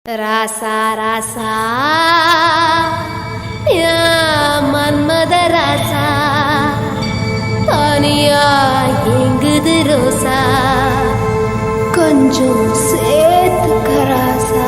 ராசா ராசா மன்மத ராசா தனியா எங்குது ரோசா கொஞ்சம் சேர்த்துக்க ராசா.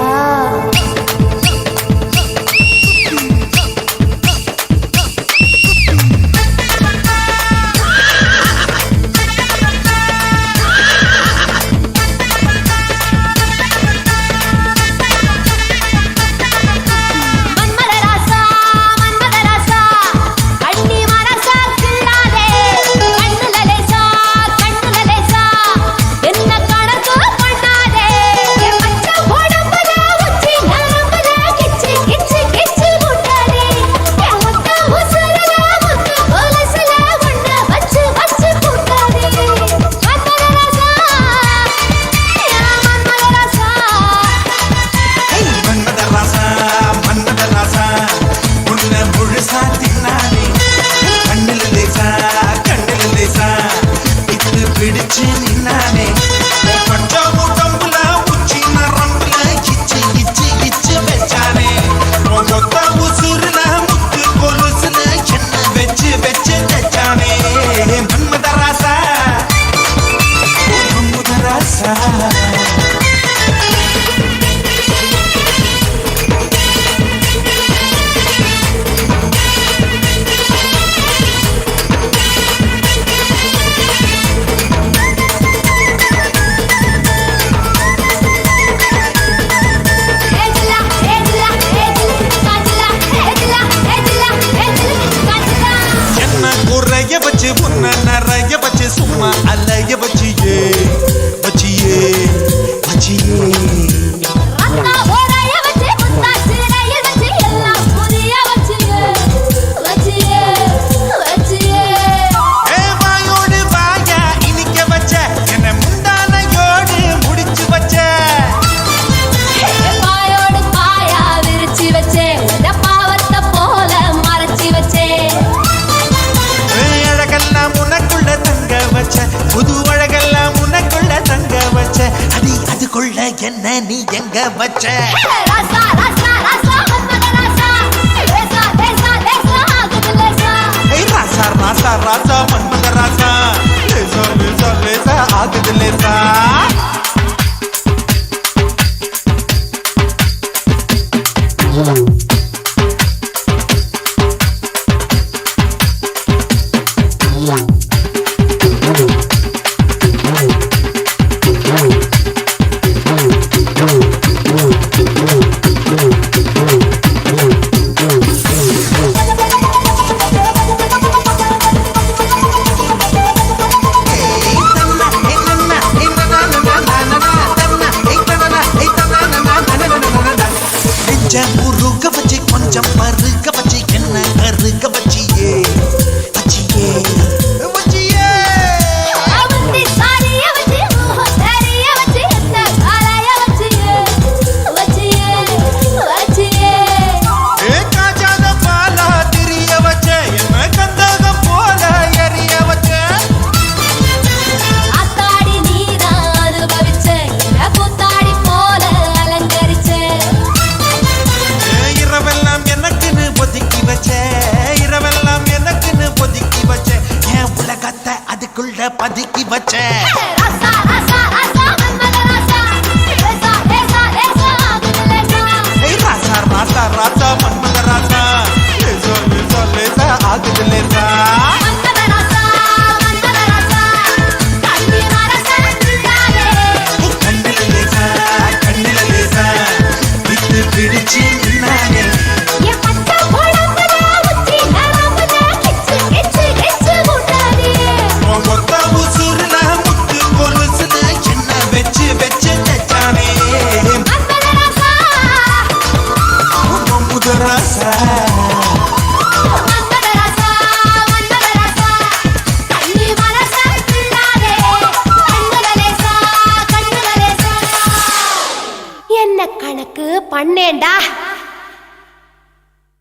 நிறைய பச்சு சும்மா அலைய பச்சியே பச்சியே பச்சியே என்ன நீ எங்க வச்ச ராசா ராசா ராசா மன்மத ராசா லேசா லேசா லேசா ஆகுது லேசா. முருக பச்சி கொஞ்சம் மறுக்க பச்சி என்ன கருக்க பச்சியே பச்சியே பச்சியே காஜாத பாலா திரிய வச்ச என்ன கந்தக போல எரிய வச்ச அத்தாடி நீதான் அனுபவிச்ச என்ன கூத்தாடி போல அலங்கரிச்ச இரவெல்லாம் எனக்குன்னு ஒதுக்கி வச்ச இரவெல்லாம் எனக்குன்னு ஒதுக்கி வச்ச என் உலகத்தை அதுக்குள்ள பதுக்கி வச்ச.